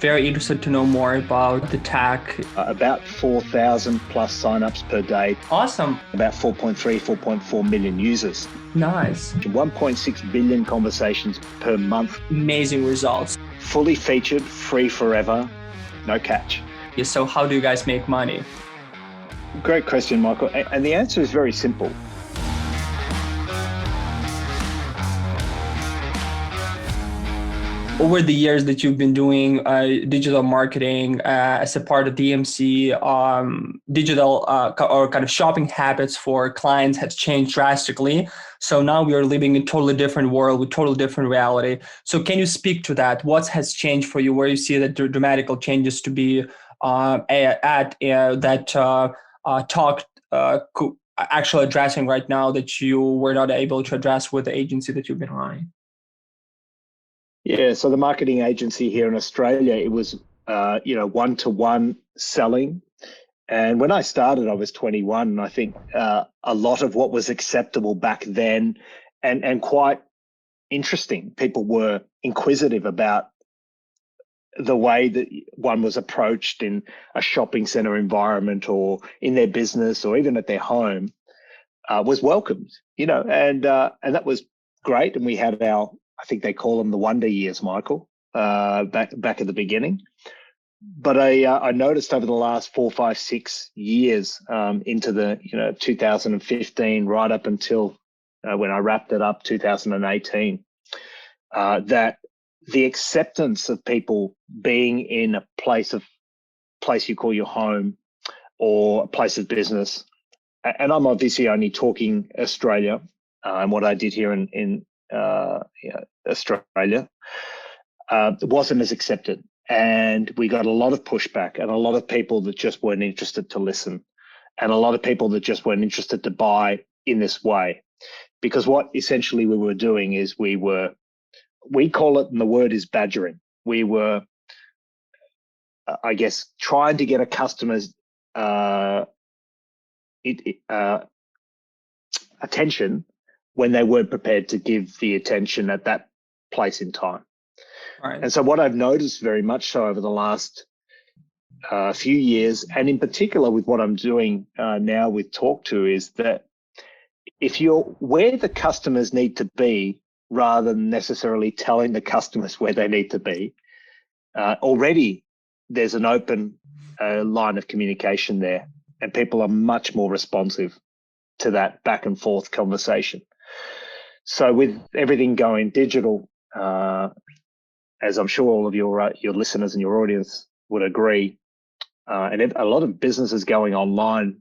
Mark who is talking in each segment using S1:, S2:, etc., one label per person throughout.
S1: Very interested to know more about the tech.
S2: About 4,000 plus signups per day.
S1: Awesome.
S2: About 4.4 million users.
S1: Nice.
S2: 1.6 billion conversations per month.
S1: Amazing results.
S2: Fully featured, free forever, no catch.
S1: Yeah, so how do you guys make money?
S2: Great question, Michael. And the answer is very simple.
S1: Over the years that you've been doing digital marketing as a part of DMC, digital or kind of shopping habits for clients has changed drastically. So now we are living in a totally different world with totally different reality. So can you speak to that? What has changed for you? Where you see that dramatic changes to be that talk actually addressing right now that you were not able to address with the agency that you've been running?
S2: Yeah, so the marketing agency here in Australia, it was, one-to-one selling. And when I started, I was 21. And I think a lot of what was acceptable back then and quite interesting, people were inquisitive about the way that one was approached in a shopping center environment or in their business or even at their home was welcomed, and that was great. And we had I think they call them the wonder years, Michael, back at the beginning. But I noticed over the last 4, 5, 6 years into the 2015 right up until when I wrapped it up 2018 that the acceptance of people being in a place you call your home or a place of business, and I'm obviously only talking Australia and what I did here in Australia, wasn't as accepted. And we got a lot of pushback and a lot of people that just weren't interested to listen and a lot of people that just weren't interested to buy in this way. Because what essentially we were doing is we call it, and the word is badgering. We were, I guess, trying to get a customer's attention when they weren't prepared to give the attention at that place in time.
S1: Right.
S2: And so what I've noticed very much so over the last few years, and in particular with what I'm doing now with Talk.to, is that if you're where the customers need to be, rather than necessarily telling the customers where they need to be, already there's an open line of communication there, and people are much more responsive to that back and forth conversation. So with everything going digital, as I'm sure all of your listeners and your audience would agree, and a lot of businesses going online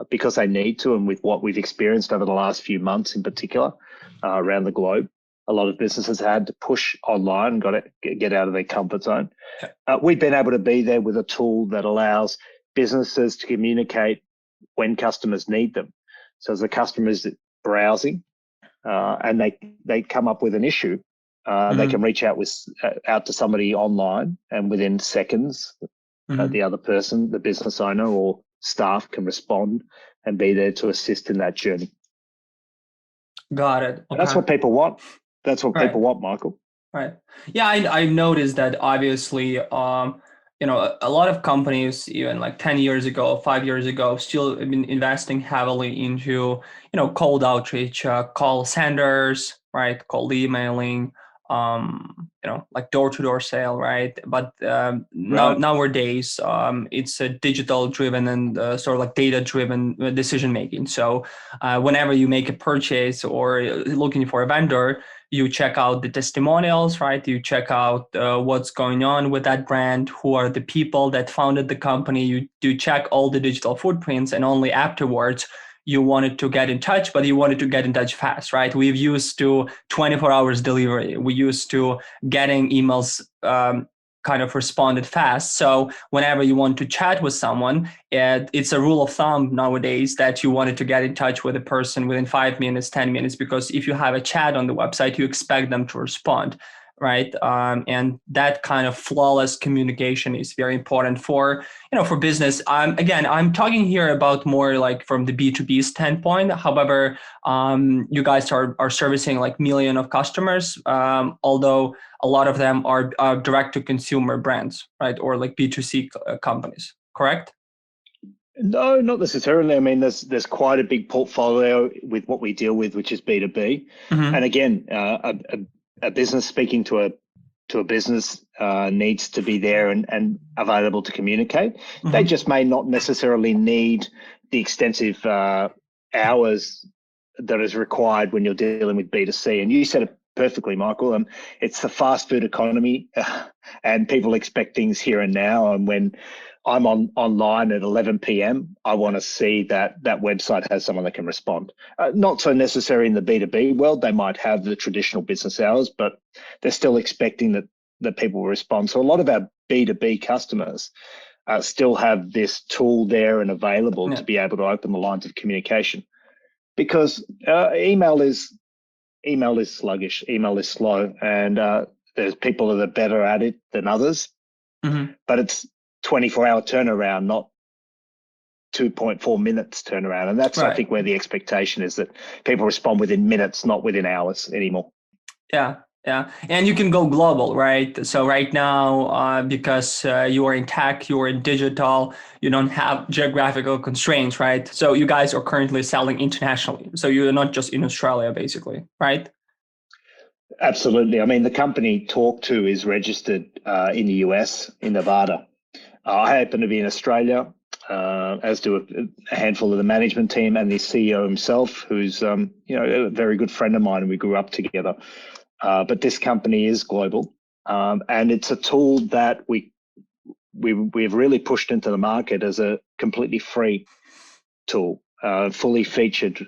S2: because they need to, and with what we've experienced over the last few months in particular around the globe, a lot of businesses had to push online and got to get out of their comfort zone. We've been able to be there with a tool that allows businesses to communicate when customers need them. So as the customer is browsing and they come up with an issue, they can reach out to somebody online, and within seconds, the other person, the business owner or staff, can respond and be there to assist in that journey.
S1: Got it. Okay.
S2: That's what people want. That's what people want, Michael.
S1: Right. Yeah, I noticed that obviously, a lot of companies, even like 10 years ago, 5 years ago, still been investing heavily into, cold outreach, call centers, right? Cold emailing, like door-to-door sale, right? But nowadays, it's a digital-driven and sort of like data-driven decision-making. So whenever you make a purchase or looking for a vendor, you check out the testimonials, right? You check out what's going on with that brand, who are the people that founded the company. You do check all the digital footprints, and only afterwards you wanted to get in touch, but you wanted to get in touch fast, right? We've used to 24 hours delivery. We used to getting emails kind of responded fast. So whenever you want to chat with someone, it's a rule of thumb nowadays that you wanted to get in touch with a person within 5 minutes, 10 minutes, because if you have a chat on the website, you expect them to respond. right? And that kind of flawless communication is very important for for business. Again, I'm talking here about more like from the B2B standpoint. However, you guys are servicing like million of customers, although a lot of them are direct to consumer brands, right, or like B2C companies. Correct?
S2: No, not necessarily. I mean, there's quite a big portfolio with what we deal with, which is B2B.
S1: Mm-hmm.
S2: And again, a business speaking to a business needs to be there and available to communicate.
S1: Mm-hmm.
S2: They just may not necessarily need the extensive hours that is required when you're dealing with B2C. And you said it perfectly, Michael. It's the fast food economy, and people expect things here and now. And when I'm online at 11 p.m., I want to see that website has someone that can respond. Not so necessary in the B2B world. They might have the traditional business hours, but they're still expecting that people will respond. So a lot of our B2B customers still have this tool there and available to be able to open the lines of communication, because email is sluggish, email is slow, and there's people that are better at it than others.
S1: Mm-hmm.
S2: But it's 24-hour turnaround, not 2.4 minutes turnaround. And that's, right, I think, where the expectation is that people respond within minutes, not within hours anymore.
S1: Yeah. Yeah. And you can go global, right? So right now, because you are in tech, you are in digital, you don't have geographical constraints, right? So you guys are currently selling internationally. So you're not just in Australia, basically, right?
S2: Absolutely. I mean, the company tawk.to is registered in the US, in Nevada. I happen to be in Australia, as do a handful of the management team and the CEO himself, who's a very good friend of mine, and we grew up together. But this company is global, and it's a tool that we've really pushed into the market as a completely free tool, fully featured,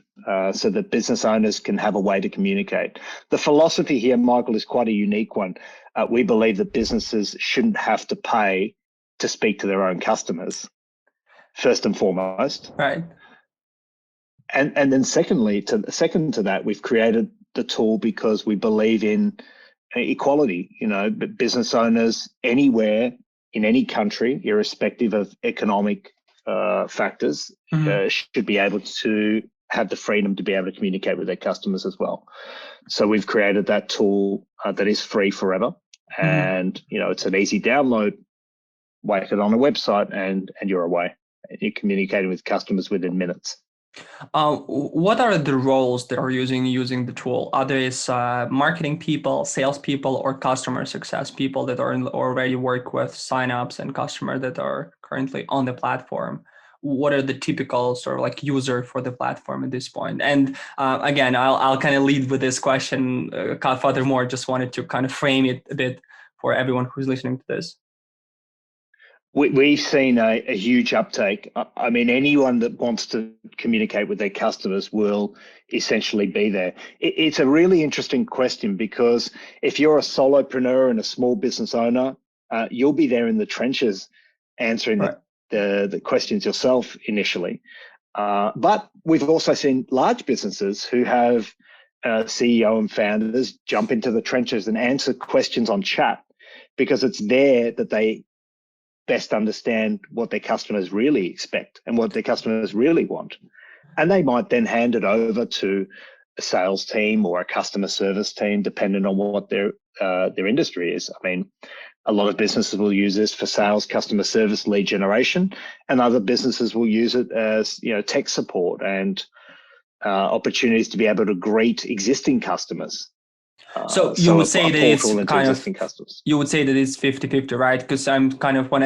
S2: so that business owners can have a way to communicate. The philosophy here, Michael, is quite a unique one. We believe that businesses shouldn't have to pay to speak to their own customers, first and foremost.
S1: Right.
S2: And then second to that, we've created the tool because we believe in equality. Business owners anywhere in any country, irrespective of economic factors, should be able to have the freedom to be able to communicate with their customers as well. So we've created that tool that is free forever, and it's an easy download. Whack it on a website, and you're away. You're communicating with customers within minutes.
S1: What are the roles that are using the tool? Are these marketing people, salespeople, or customer success people that are already work with signups and customers that are currently on the platform? What are the typical sort of like user for the platform at this point? And again, I'll kind of lead with this question. Furthermore, just wanted to kind of frame it a bit for everyone who's listening to this.
S2: We've seen a huge uptake. I mean, anyone that wants to communicate with their customers will essentially be there. It's a really interesting question, because if you're a solopreneur and a small business owner, you'll be there in the trenches answering the questions yourself initially. But we've also seen large businesses who have CEO and founders jump into the trenches and answer questions on chat, because it's there that they best understand what their customers really expect and what their customers really want. And they might then hand it over to a sales team or a customer service team, depending on what their industry is. I mean, a lot of businesses will use this for sales, customer service, lead generation, and other businesses will use it as tech support and opportunities to be able to greet existing customers.
S1: So you would say that it's kind of,
S2: customers.
S1: You would say that it's 50-50, right? Because I'm kind of, when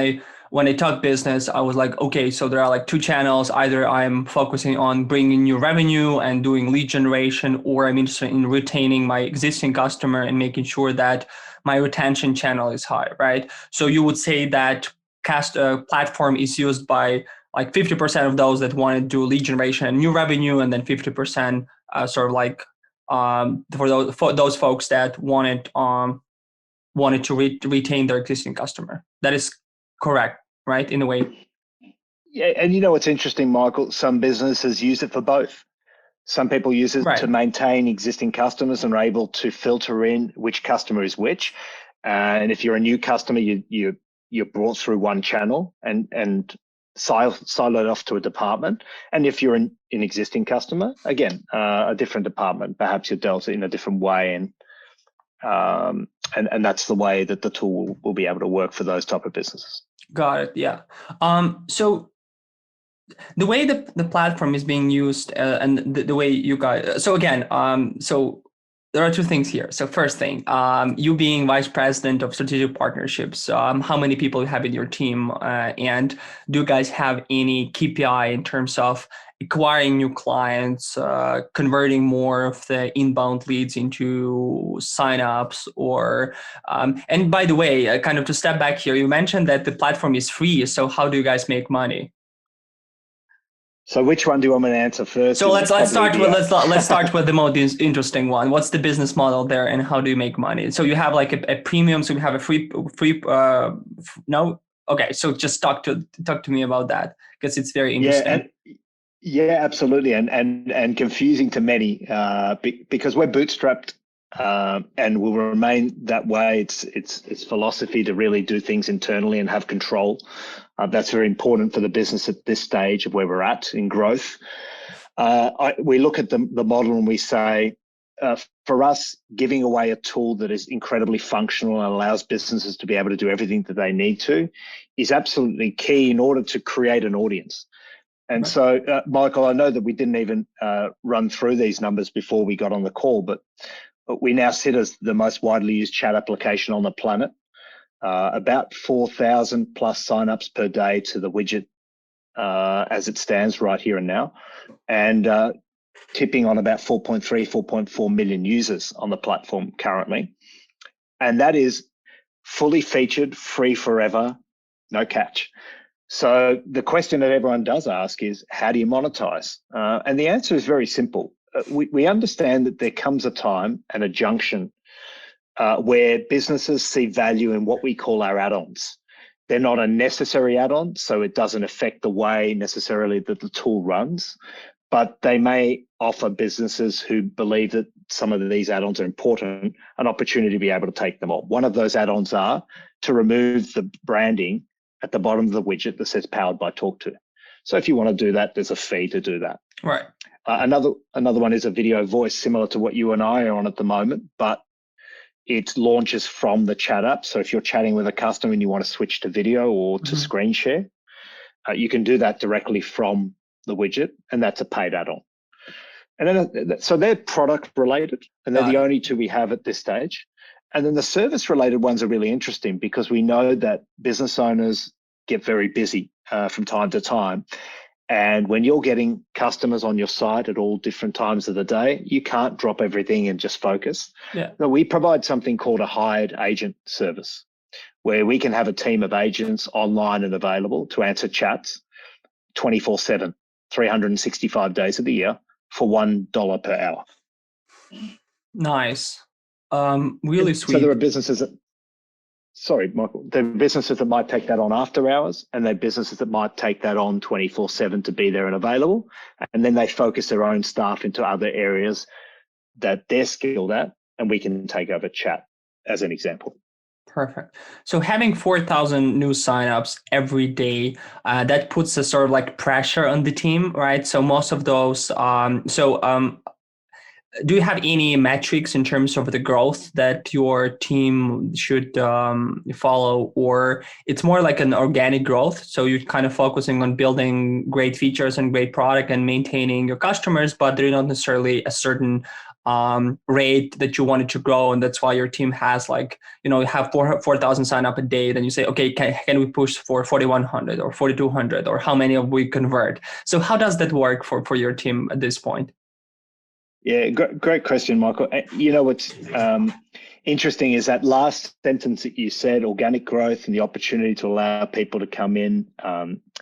S1: I talk business, I was like, okay, so there are like two channels. Either I'm focusing on bringing new revenue and doing lead generation, or I'm interested in retaining my existing customer and making sure that my retention channel is high, right? So you would say that platform is used by like 50% of those that want to do lead generation and new revenue, and then 50% sort of like for those folks that wanted to retain their existing customer. That is correct, right? In a way.
S2: Yeah, and what's interesting, Michael? Some businesses use it for both. Some people use it to
S1: Right.
S2: maintain existing customers and are able to filter in which customer is which. And if you're a new customer, you're brought through one channel and siloed off to a department. And if you're an existing customer, again, a different department, perhaps you're dealt in a different way. And that's the way that the tool will be able to work for those type of businesses.
S1: Got it. Yeah. So the way the platform is being used and the way you guys, so again, so there are two things here. So first thing, you being vice president of strategic partnerships, how many people you have in your team, and do you guys have any KPI in terms of acquiring new clients, converting more of the inbound leads into signups, or and by the way, kind of to step back here, you mentioned that the platform is free. So how do you guys make money?
S2: So which one do you want me to answer first?
S1: So let's start with the most interesting one. What's the business model there, and how do you make money? So you have like a premium. So you have a free. No. Okay. So just talk to me about that, because it's very interesting.
S2: Yeah, absolutely, and confusing to many because we're bootstrapped and will remain that way. It's philosophy to really do things internally and have control. That's very important for the business at this stage of where we're at in growth. We look at the model and we say, for us, giving away a tool that is incredibly functional and allows businesses to be able to do everything that they need to is absolutely key in order to create an audience. And so, Michael, I know that we didn't even run through these numbers before we got on the call, but we now sit as the most widely used chat application on the planet. About 4,000 plus signups per day to the widget as it stands right here and now, and tipping on about 4.4 million users on the platform currently. And that is fully featured, free forever, no catch. So the question that everyone does ask is, how do you monetize? And the answer is very simple. We understand that there comes a time and a junction where businesses see value in what we call our add-ons. They're not a necessary add-on, so it doesn't affect the way necessarily that the tool runs, but they may offer businesses who believe that some of these add-ons are important an opportunity to be able to take them on. One of those add-ons are to remove the branding at the bottom of the widget that says powered by tawk.to. So if you want to do that, there's a fee to do that.
S1: Right.
S2: Another one is a video voice, similar to what you and I are on at the moment, but it launches from the chat app. So if you're chatting with a customer and you want to switch to video or to screen share, you can do that directly from the widget, and that's a paid add-on. And then, so they're product related, and they're the only two we have at this stage. And then the service related ones are really interesting because we know that business owners get very busy from time to time. And when you're getting customers on your site at all different times of the day, you can't drop everything and just focus.
S1: Yeah.
S2: So we provide something called a hired agent service, where we can have a team of agents online and available to answer chats 24/7, 365 days of the year for $1 per hour.
S1: Nice. Really sweet.
S2: So there are businesses that, sorry, Michael, there are businesses that might take that on after hours, and there are businesses that might take that on 24/7 to be there and available. And then they focus their own staff into other areas that they're skilled at, and we can take over chat as an example.
S1: Perfect. So having 4,000 new signups every day, that puts a sort of like pressure on the team, right? So most of those, do you have any metrics in terms of the growth that your team should follow, or it's more like an organic growth? So you're kind of focusing on building great features and great product and maintaining your customers, but they're not necessarily a certain rate that you wanted to grow, and that's why your team has like, you have 4,000 sign up a day. Then you say, okay, can we push for 4,100 or 4,200, or how many of we convert? So how does that work for your team at this point?
S2: Yeah, great question, Michael. What's interesting is that last sentence that you said, organic growth and the opportunity to allow people to come in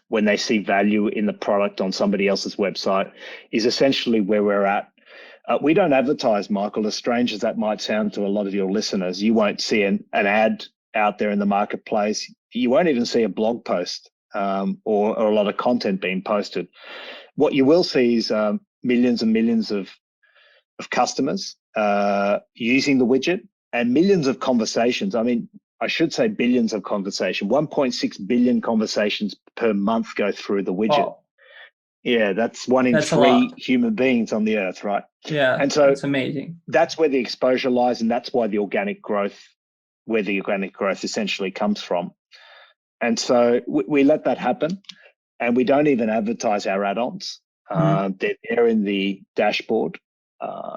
S2: when they see value in the product on somebody else's website is essentially where we're at. We don't advertise, Michael, as strange as that might sound to a lot of your listeners. You won't see an ad out there in the marketplace. You won't even see a blog post or a lot of content being posted. What you will see is millions and millions of customers using the widget, and millions of conversations. I mean, I should say billions of conversations. 1.6 billion conversations per month go through the widget.
S1: Wow.
S2: Yeah, that's one in
S1: That's a
S2: 3
S1: lot.
S2: human beings on the earth, right?
S1: Yeah,
S2: And so
S1: that's amazing.
S2: that's where the exposure lies, and that's why the organic growth essentially comes from. And so we let that happen, and we don't even advertise our add-ons. They're there in the dashboard,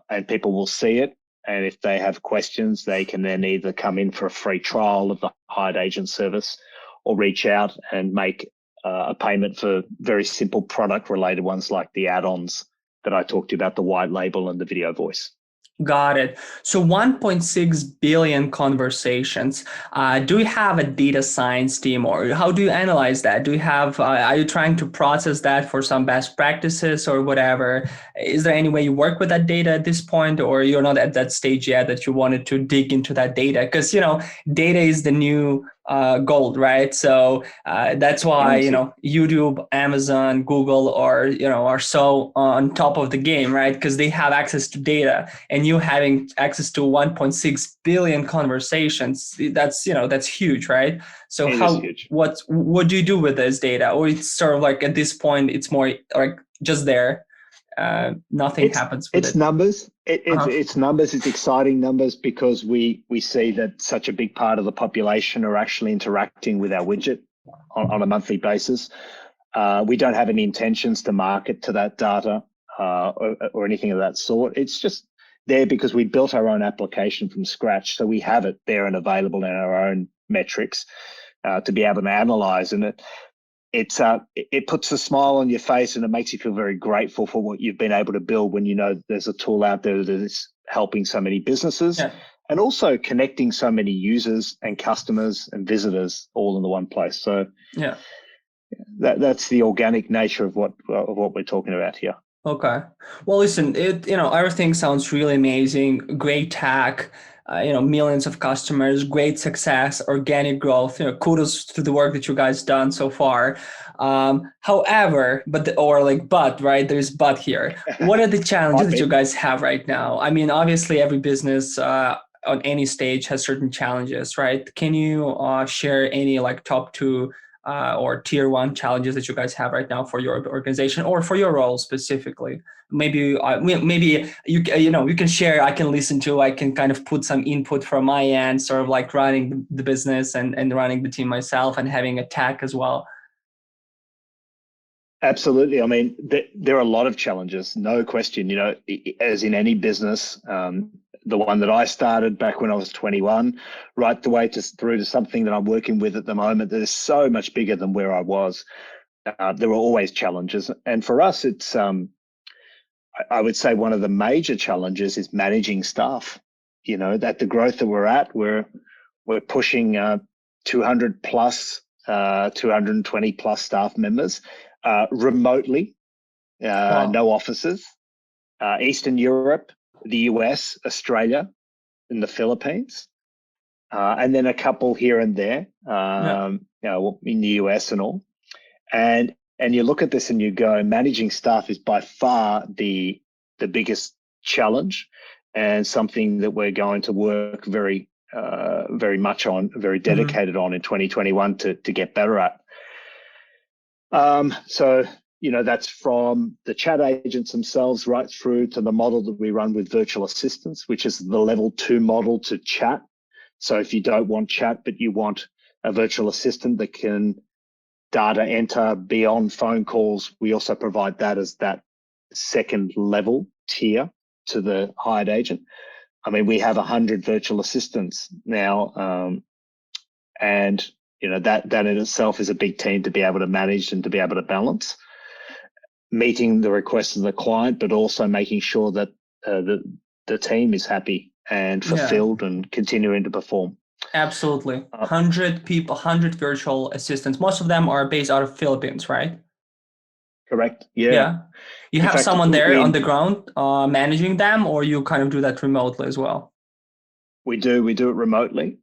S2: and people will see it. And if they have questions, they can then either come in for a free trial of the hired agent service or reach out and make a payment for very simple product-related ones like the add-ons that I talked to you about, the white label and the video voice.
S1: Got it. So 1.6 billion conversations. Do you have a data science team, or how do you analyze that? Do you have, are you trying to process that for some best practices or whatever? Is there any way you work with that data at this point, or you're not at that stage yet that you wanted to dig into that data? Because, data is the new gold, right? So that's why, YouTube, Amazon, Google are so on top of the game, right? Because they have access to data, and you having access to 1.6 billion conversations, that's huge, right? So
S2: it is huge.
S1: what do you do with this data? Or it's sort of like at this point, it's more like just there. Nothing happens with
S2: it's
S1: it.
S2: Numbers. It's numbers. It's exciting numbers because we see that such a big part of the population are actually interacting with our widget on a monthly basis. We don't have any intentions to market to that data or anything of that sort. It's just there because we built our own application from scratch, so we have it there and available in our own metrics to be able to analyze. And it puts a smile on your face, and it makes you feel very grateful for what you've been able to build when you know there's a tool out there that is helping so many businesses and also connecting so many users and customers and visitors all in the one place. So that's the organic nature of what we're talking about here.
S1: Okay. Well, listen, everything sounds really amazing. Great tech, millions of customers, great success, organic growth. Kudos to the work that you guys done so far. However, right? There's but here. What are the challenges that you guys have right now? I mean, obviously, every business on any stage has certain challenges, right? Can you share any top 2 or tier 1 challenges that you guys have right now for your organization or for your role specifically? Maybe you can share. I can listen to. I can kind of put some input from my end, sort of like running the business and running the team myself and having a tech as well.
S2: Absolutely. I mean, there are a lot of challenges, no question. As in any business, the one that I started back when I was 21, right the way through to something that I'm working with at the moment that is so much bigger than where I was. There were always challenges. And for us, it's, I would say one of the major challenges is managing staff. At the growth that we're at, we're pushing 200 plus, 220 plus staff members remotely, wow. No offices, Eastern Europe, the US, Australia, and the Philippines, and then a couple here and there, in the US and all. And you look at this and you go, managing staff is by far the biggest challenge, and something that we're going to work very much on, very dedicated on in 2021 to get better at. So, that's from the chat agents themselves right through to the model that we run with virtual assistants, which is the level 2 model to chat. So if you don't want chat, but you want a virtual assistant that can data enter beyond phone calls, we also provide that as that second level tier to the hired agent. I mean, we have 100 virtual assistants now, and that in itself is a big team to be able to manage and to be able to balance, meeting the requests of the client, but also making sure that the team is happy and fulfilled and continuing to perform.
S1: Absolutely. 100 people, 100 virtual assistants. Most of them are based out of Philippines, right?
S2: Correct. Yeah.
S1: You have someone there on the ground managing them, or you kind of do that remotely as well?
S2: We do it remotely.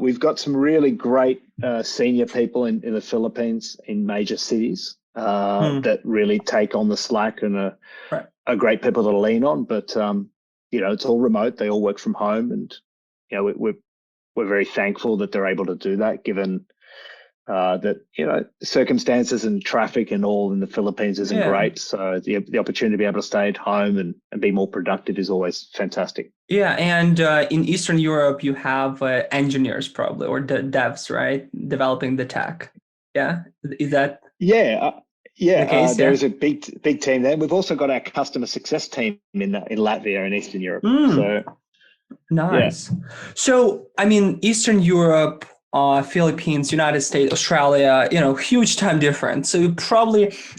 S2: We've got some really great senior people in the Philippines in major cities that really take on the slack and are great people to lean on, but it's all remote. They all work from home, and we're very thankful that they're able to do that, given that circumstances and traffic and all in the Philippines isn't great. So the opportunity to be able to stay at home and be more productive is always fantastic.
S1: Yeah, and in Eastern Europe, you have engineers probably, or devs, right, developing the tech. Yeah, is that the case?
S2: There is a big team there. We've also got our customer success team in Latvia and Eastern Europe. So
S1: nice. Yeah. So I mean, Eastern Europe, Philippines, United States, Australia, huge time difference. So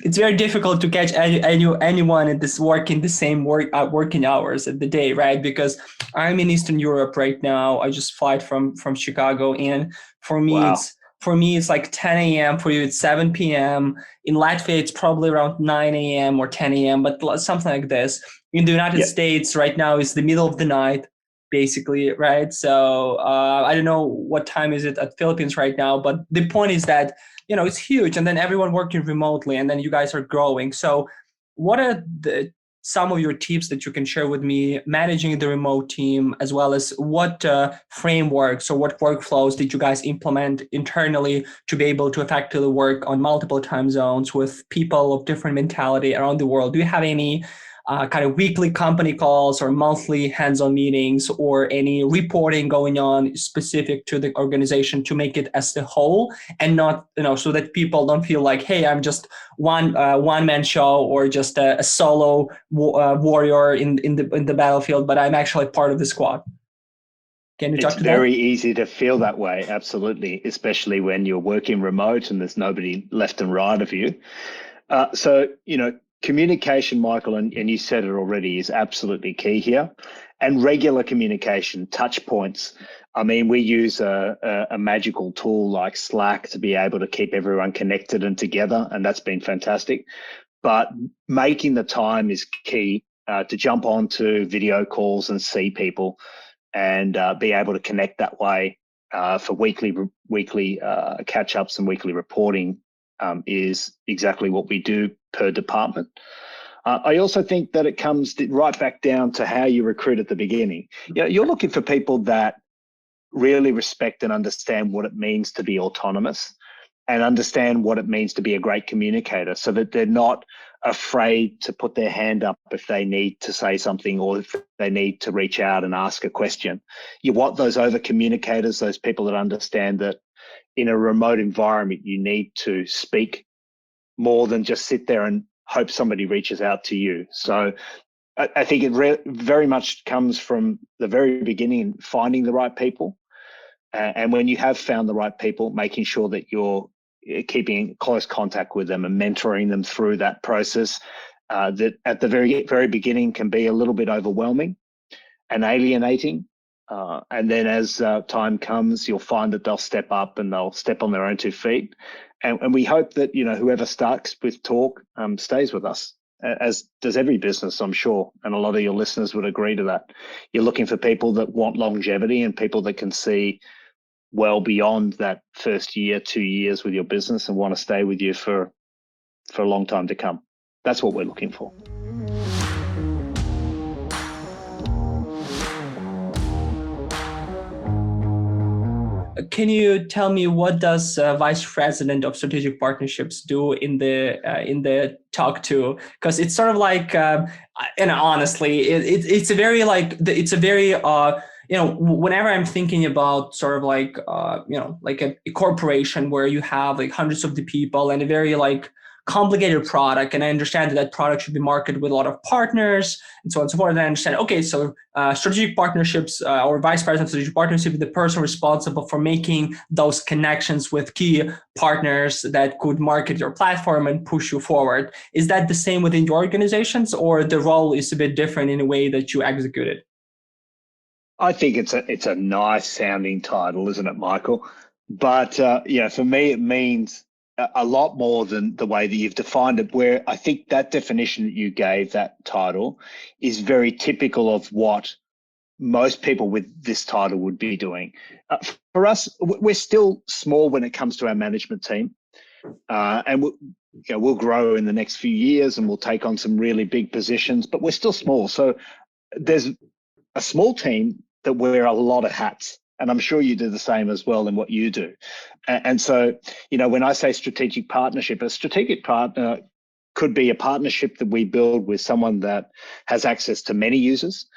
S1: it's very difficult to catch anyone in this working the same working hours at the day, right? Because I'm in Eastern Europe right now. I just flight from Chicago, and for me it's like 10 a.m. For you, it's 7 p.m. In Latvia, it's probably around 9 a.m. or 10 a.m., but something like this. In the United States right now, it's the middle of the night, basically, right? So I don't know what time is it at Philippines right now, but the point is that, it's huge, and then everyone working remotely, and then you guys are growing. So what are some of your tips that you can share with me managing the remote team, as well as what frameworks or what workflows did you guys implement internally to be able to effectively work on multiple time zones with people of different mentality around the world? Do you have any kind of weekly company calls or monthly hands-on meetings, or any reporting going on specific to the organization to make it as the whole, and not, so that people don't feel like, hey, I'm just one-man show, or just a solo warrior in the battlefield, but I'm actually part of the squad? Can you talk to that?
S2: It's very easy to feel that way, absolutely, especially when you're working remote and there's nobody left and right of you. Communication, Michael, and you said it already, is absolutely key here. And regular communication, touch points. I mean, we use a magical tool like Slack to be able to keep everyone connected and together, and that's been fantastic. But making the time is key to jump onto video calls and see people, and be able to connect that way for weekly catch-ups and weekly reporting is exactly what we do per department. I also think that it comes right back down to how you recruit at the beginning. You're looking for people that really respect and understand what it means to be autonomous, and understand what it means to be a great communicator, so that they're not afraid to put their hand up if they need to say something, or if they need to reach out and ask a question. You want those over communicators, those people that understand that in a remote environment, you need to speak more than just sit there and hope somebody reaches out to you. So I think it very much comes from the very beginning, finding the right people. And when you have found the right people, making sure that you're keeping close contact with them and mentoring them through that process, that at the very, very beginning can be a little bit overwhelming and alienating. And then as time comes, you'll find that they'll step up and they'll step on their own 2 feet. And we hope that, whoever starts with Tawk stays with us, as does every business, I'm sure. And a lot of your listeners would agree to that. You're looking for people that want longevity, and people that can see well beyond that first year, 2 years with your business, and want to stay with you for a long time to come. That's what we're looking for.
S1: Can you tell me, what does Vice President of Strategic Partnerships do in the tawk.to? Because it's sort of like, and honestly, it's a very whenever I'm thinking about sort of like like a corporation where you have like hundreds of the people and a very like complicated product, and I understand that product should be marketed with a lot of partners and so on and so forth. And I understand, okay, so strategic partnerships or vice president of strategic partnership is the person responsible for making those connections with key partners that could market your platform and push you forward. Is that the same within your organizations, or the role is a bit different in a way that you execute it?
S2: I think it's a nice sounding title, isn't it, Michael? But for me, it means a lot more than the way that you've defined it, where I think that definition that you gave, that title, is very typical of what most people with this title would be doing. For us, we're still small when it comes to our management team. And we'll grow in the next few years and we'll take on some really big positions, but we're still small. So there's a small team that wear a lot of hats. And I'm sure you do the same as well in what you do. And so, when I say strategic partnership, a strategic partner could be a partnership that we build with someone that has access to many users,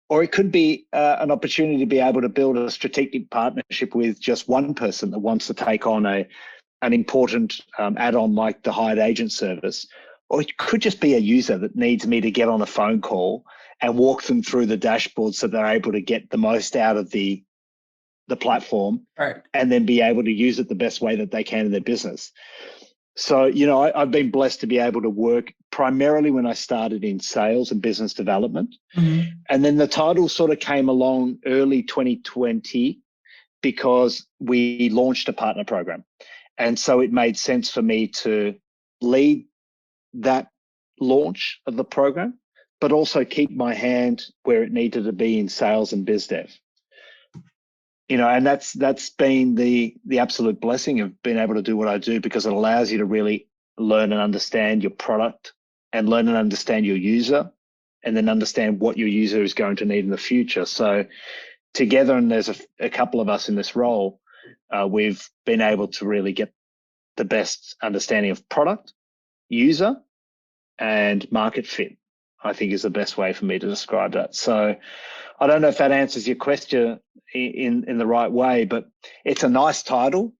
S2: or it could be an opportunity to be able to build a strategic partnership with just one person that wants to take on an important add-on like the hired agent service. Or it could just be a user that needs me to get on a phone call and walk them through the dashboard so they're able to get the most out of the platform,
S1: Right.
S2: and then be able to use it the best way that they can in their business. So, I've been blessed to be able to work primarily when I started in sales and business development.
S1: Mm-hmm.
S2: And then the title sort of came along early 2020 because we launched a partner program. And so it made sense for me to lead that launch of the program, but also keep my hand where it needed to be in sales and biz dev. And that's been the absolute blessing of being able to do what I do, because it allows you to really learn and understand your product and learn and understand your user, and then understand what your user is going to need in the future. So together, and there's a couple of us in this role, we've been able to really get the best understanding of product, user, and market fit, I think is the best way for me to describe that. So I don't know if that answers your question in the right way, but it's a nice title,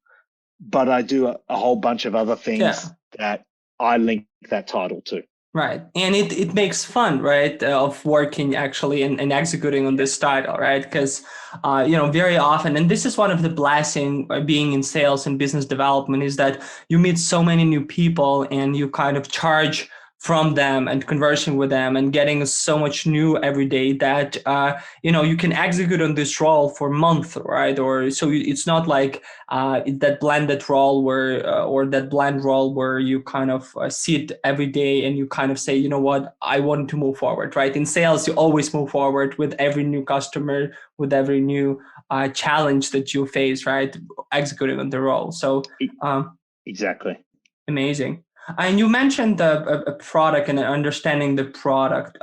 S2: but I do a whole bunch of other things that I link that title to.
S1: Right. And it makes fun, right, of working actually and executing on this title, right? Because, very often, and this is one of the blessings by being in sales and business development, is that you meet so many new people and you kind of charge from them and conversing with them and getting so much new every day that, you can execute on this role for months, right? Or so it's not like that blended role or that blend role where you kind of sit every day and you kind of say, you know what, I want to move forward, right? In sales, you always move forward with every new customer, with every new challenge that you face, right? Executing on the role. So
S2: exactly.
S1: Amazing. And you mentioned a product and understanding the product.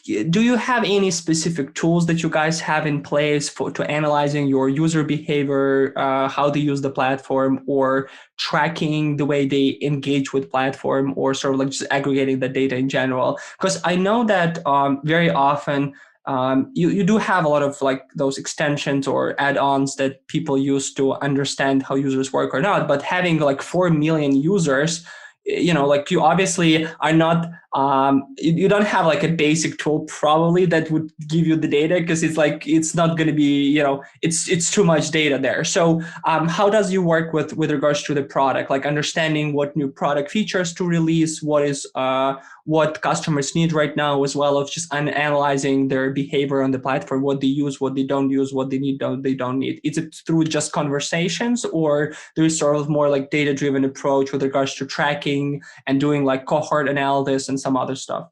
S1: Do you have any specific tools that you guys have in place to analyzing your user behavior, how they use the platform, or tracking the way they engage with platform, or sort of like just aggregating the data in general? Because I know that very often you do have a lot of like those extensions or add-ons that people use to understand how users work or not. But having like 4 million users, like you obviously are not, you don't have like a basic tool probably that would give you the data, because it's not going to be, it's too much data there. So how does you work with regards to the product, like understanding what new product features to release, what customers need right now, as well as just analyzing their behavior on the platform, what they use, what they don't use, what they need, they don't need? Is it through just conversations, or there's sort of more like data-driven approach with regards to tracking and doing like cohort analysis and some other stuff?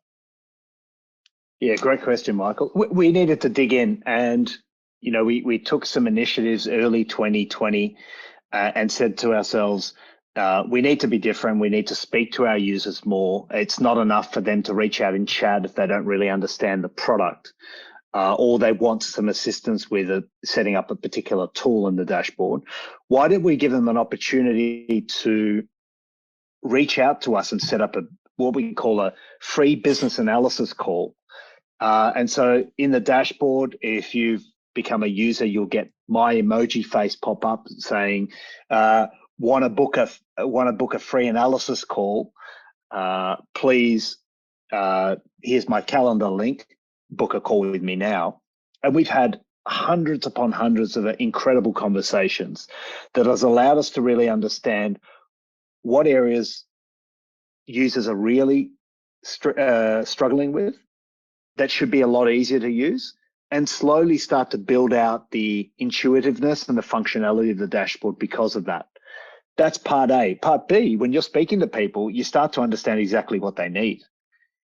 S2: Yeah, great question, Michael. We needed to dig in, and we took some initiatives early 2020 and said to ourselves, we need to be different. We need to speak to our users more. It's not enough for them to reach out in chat if they don't really understand the product, or they want some assistance with setting up a particular tool in the dashboard. Why did we give them an opportunity to reach out to us and set up what we call a free business analysis call? And so in the dashboard, if you've become a user, you'll get my emoji face pop up saying, want to book a free analysis call, please, here's my calendar link, book a call with me now. And we've had hundreds upon hundreds of incredible conversations that has allowed us to really understand what areas users are really struggling with that should be a lot easier to use, and slowly start to build out the intuitiveness and the functionality of the dashboard because of that. That's part A. Part B, when you're speaking to people, you start to understand exactly what they need.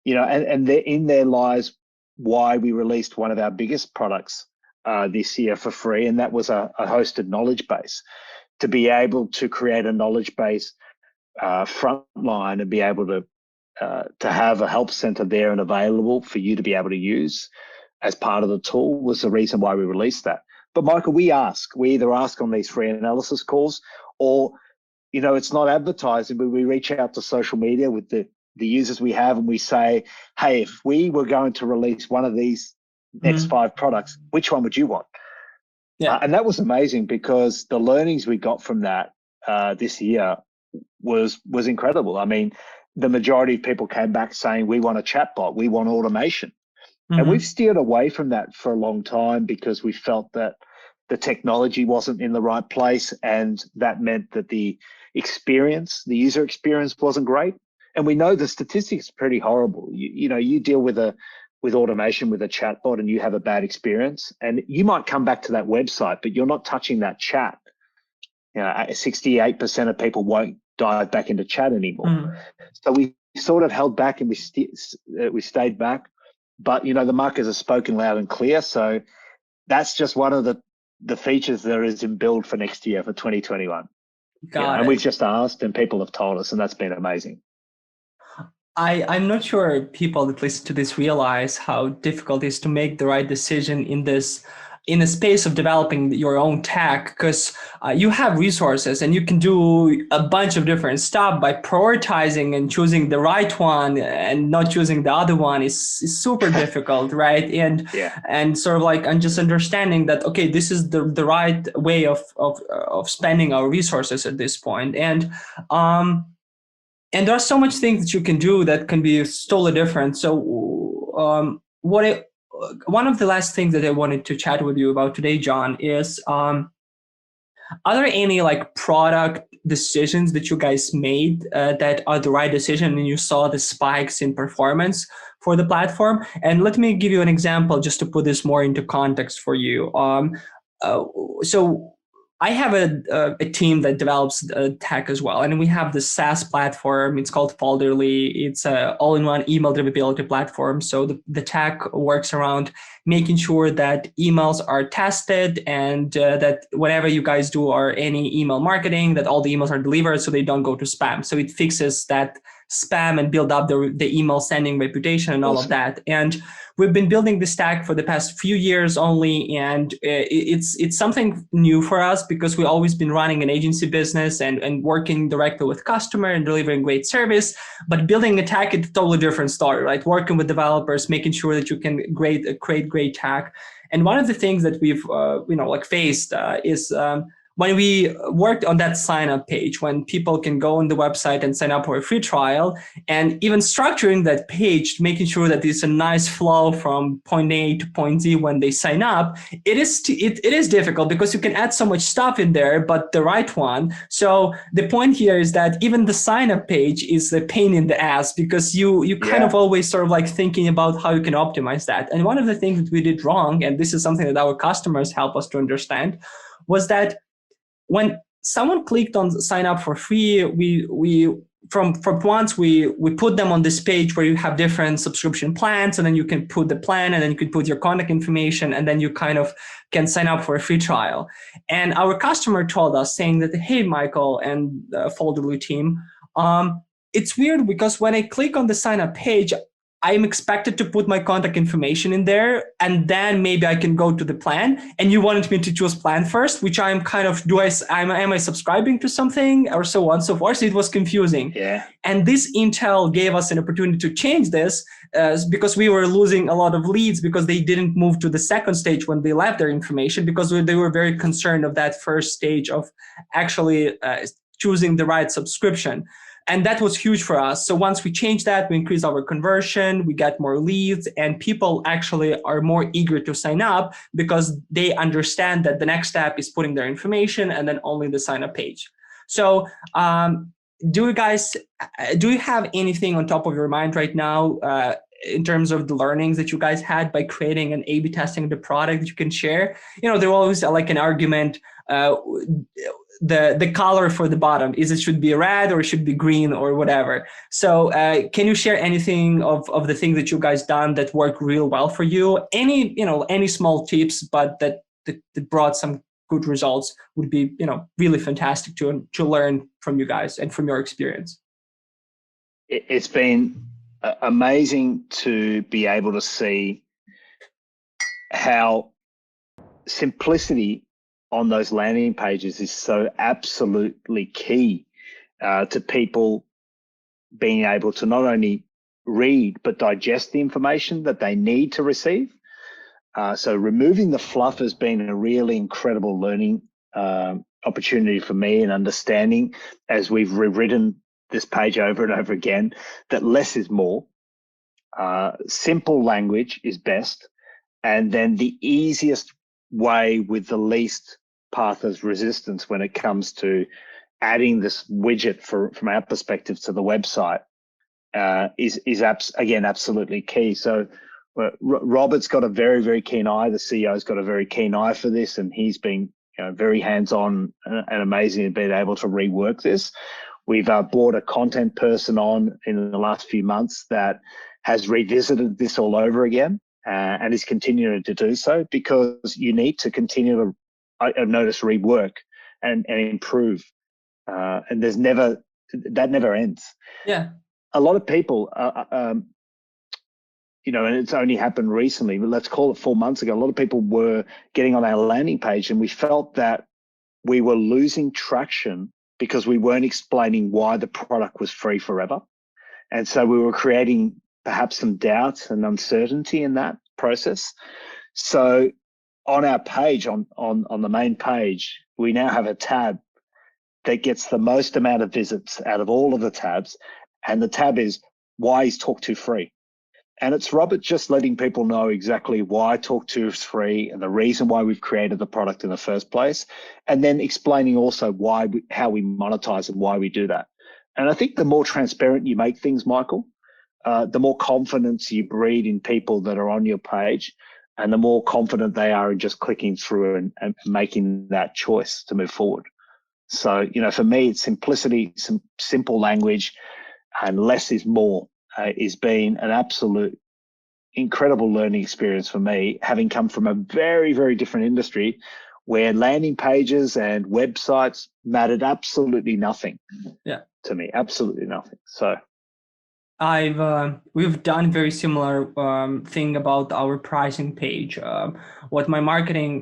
S2: And in there lies why we released one of our biggest products this year for free, and that was a hosted knowledge base. To be able to create a knowledge base frontline and be able to have a help center there and available for you to be able to use as part of the tool was the reason why we released that. But Michael, we either ask on these free analysis calls, or, it's not advertising, but we reach out to social media with the users we have, and we say, hey, if we were going to release one of these next 5 products, which one would you want?
S1: Yeah.
S2: And that was amazing, because the learnings we got from that this year was incredible. I mean, the majority of people came back saying, we want a chatbot, we want automation. And we've steered away from that for a long time, because we felt that the technology wasn't in the right place, and that meant that the user experience wasn't great. And we know the statistics are pretty horrible. You deal with automation with a chatbot and you have a bad experience, and you might come back to that website, but you're not touching that chat. 68% of people won't dive back into chat anymore. So we sort of held back, and we stayed back. But, the marketers have spoken loud and clear. So that's just one of the features there is in build for next year, for 2021. And we've just asked, and people have told us, and that's been amazing.
S1: I'm not sure people that listen to this realize how difficult it is to make the right decision in a space of developing your own tech, because you have resources and you can do a bunch of different stuff. By prioritizing and choosing the right one and not choosing the other one is super difficult, right? And sort of like, and just understanding that, okay, this is the right way of spending our resources at this point. And there are so much things that you can do that can be totally different. So one of the last things that I wanted to chat with you about today, John, is are there any product decisions that you guys made that are the right decision, and you saw the spikes in performance for the platform? And let me give you an example just to put this more into context for you. So I have a team that develops tech as well, and we have this SaaS platform. It's called Folderly. It's an all-in-one email deliverability platform. So the tech works around making sure that emails are tested, and that whenever you guys do or any email marketing, that all the emails are delivered so they don't go to spam. So it fixes that spam and build up the email sending reputation and all of that. And we've been building this stack for the past few years only, and it's something new for us, because we've always been running an agency business and working directly with customer and delivering great service. But building a tech is a totally different story, right? Working with developers, making sure that you can create great tech. And one of the things that we've faced is when we worked on that sign up page, when people can go on the website and sign up for a free trial, and even structuring that page, making sure that it's a nice flow from point A to point Z when they sign up, it is difficult, because you can add so much stuff in there, but the right one. So the point here is that even the sign up page is a pain in the ass, because you kind of always sort of thinking about how you can optimize that. And one of the things that we did wrong, and this is something that our customers help us to understand, was that when someone clicked on sign up for free, we from once we put them on this page where you have different subscription plans, and then you can put the plan, and then you can put your contact information, and then you kind of can sign up for a free trial. And our customer told us, saying that, hey, Michael and the Folderly team, it's weird, because when I click on the sign up page, I'm expected to put my contact information in there, and then maybe I can go to the plan. And you wanted me to choose plan first, which I'm kind of, am I subscribing to something, or so on and so forth. So it was confusing.
S2: Yeah.
S1: And this intel gave us an opportunity to change this, because we were losing a lot of leads, because they didn't move to the second stage when they left their information, because they were very concerned of that first stage of actually choosing the right subscription. And that was huge for us. So once we changed that, we increased our conversion, we got more leads, and people actually are more eager to sign up, because they understand that the next step is putting their information and then only the sign up page. So do you have anything on top of your mind right now in terms of the learnings that you guys had by creating and A/B testing the product that you can share? There always an argument, the color for the bottom, is it should be red or it should be green or whatever. So can you share anything of the things that you guys done that worked real well for you? Any small tips, but that brought some good results would be, really fantastic to learn from you guys and from your experience.
S2: It's been amazing to be able to see how simplicity on those landing pages is so absolutely key to people being able to not only read but digest the information that they need to receive. So removing the fluff has been a really incredible learning opportunity for me, and understanding as we've rewritten this page over and over again that less is more. Simple language is best, and then the easiest way with the least path of resistance when it comes to adding this widget from our perspective to the website is absolutely key. So Robert's got a very, very keen eye. The CEO's got a very keen eye for this, and he's been very hands-on and amazing in being able to rework this. We've brought a content person on in the last few months that has revisited this all over again and is continuing to do so, because you need to continue to, I've noticed, rework and improve. And that never ends.
S1: Yeah.
S2: A lot of people, and it's only happened recently, but let's call it 4 months ago, a lot of people were getting on our landing page, and we felt that we were losing traction because we weren't explaining why the product was free forever. And so we were creating perhaps some doubt and uncertainty in that process. So on our page, on the main page, we now have a tab that gets the most amount of visits out of all of the tabs. And the tab is, why is tawk.to free? And it's Robert just letting people know exactly why tawk.to is free and the reason why we've created the product in the first place. And then explaining also how we monetize and why we do that. And I think the more transparent you make things, Michael, the more confidence you breed in people that are on your page, and the more confident they are in just clicking through and making that choice to move forward. So, for me, it's simplicity, some simple language, and less is more. Has been an absolute incredible learning experience for me, having come from a very, very different industry where landing pages and websites mattered absolutely nothing to me, absolutely nothing. So
S1: we've done very similar thing about our pricing page. What my marketing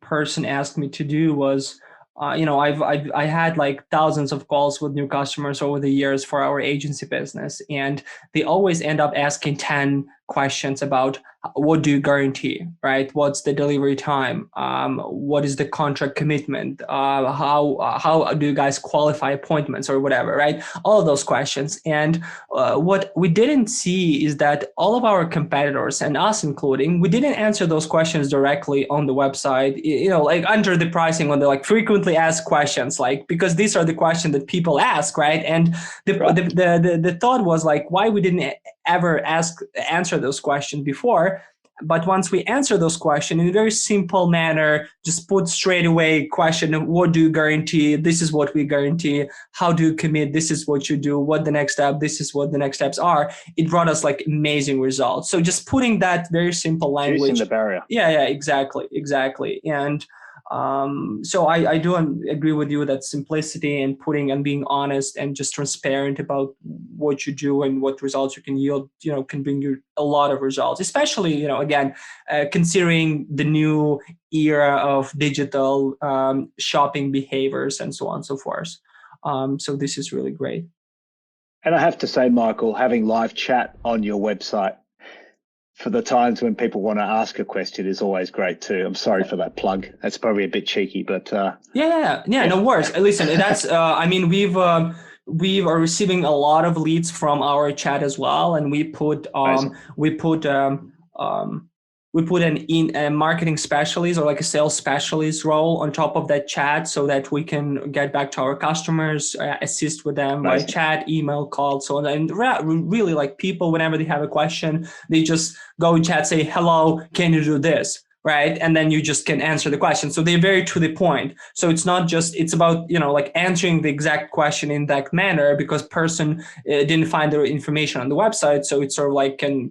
S1: person asked me to do was, I had like thousands of calls with new customers over the years for our agency business, and they always end up asking 10 questions about what do you guarantee, right? What's the delivery time? What is the contract commitment? How do you guys qualify appointments or whatever, right? All of those questions. And what we didn't see is that all of our competitors, and us including, we didn't answer those questions directly on the website, like under the pricing on the like frequently asked questions, like, because these are the questions that people ask, right? And the thought was like, why we didn't ever answer those questions before. But once we answer those questions in a very simple manner, just put straight away question, what do you guarantee? This is what we guarantee. How do you commit? This is what you do. What the next step? This is what the next steps are. It brought us like amazing results. So just putting that very simple language.
S2: Reducing the barrier.
S1: Yeah, exactly. And so I do agree with you that simplicity and being honest and just transparent about what you do and what results you can yield, can bring you a lot of results, especially, again, considering the new era of digital shopping behaviors and so on and so forth. So this is really great.
S2: And I have to say, Michael, having live chat on your website for the times when people want to ask a question is always great too. I'm sorry for that plug. That's probably a bit cheeky, but
S1: yeah, no worries. Listen, that's we are receiving a lot of leads from our chat as well, and we put a marketing specialist or like a sales specialist role on top of that chat, so that we can get back to our customers, assist with them by chat, email, call, so on. And really, like, people, whenever they have a question, they just go in chat, say, hello, can you do this? Right. And then you just can answer the question. So they're very to the point. So it's not just, it's about, like answering the exact question in that manner, because person didn't find the information on the website. So it's sort of like can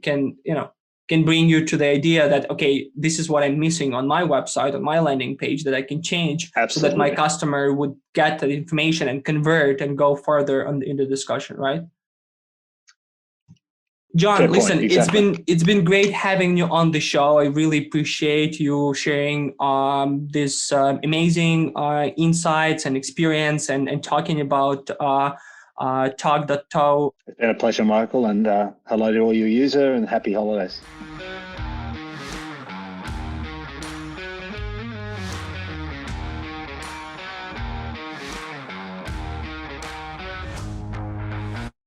S1: can bring you to the idea that, okay, this is what I'm missing on my website, on my landing page, that I can change so that my customer would get the information and convert and go further in the discussion, right? John, listen, exactly. It's been great having you on the show. I really appreciate you sharing this amazing insights and experience and talking about tawk.to.
S2: It's been a pleasure, Michael, and hello to all your users and happy holidays.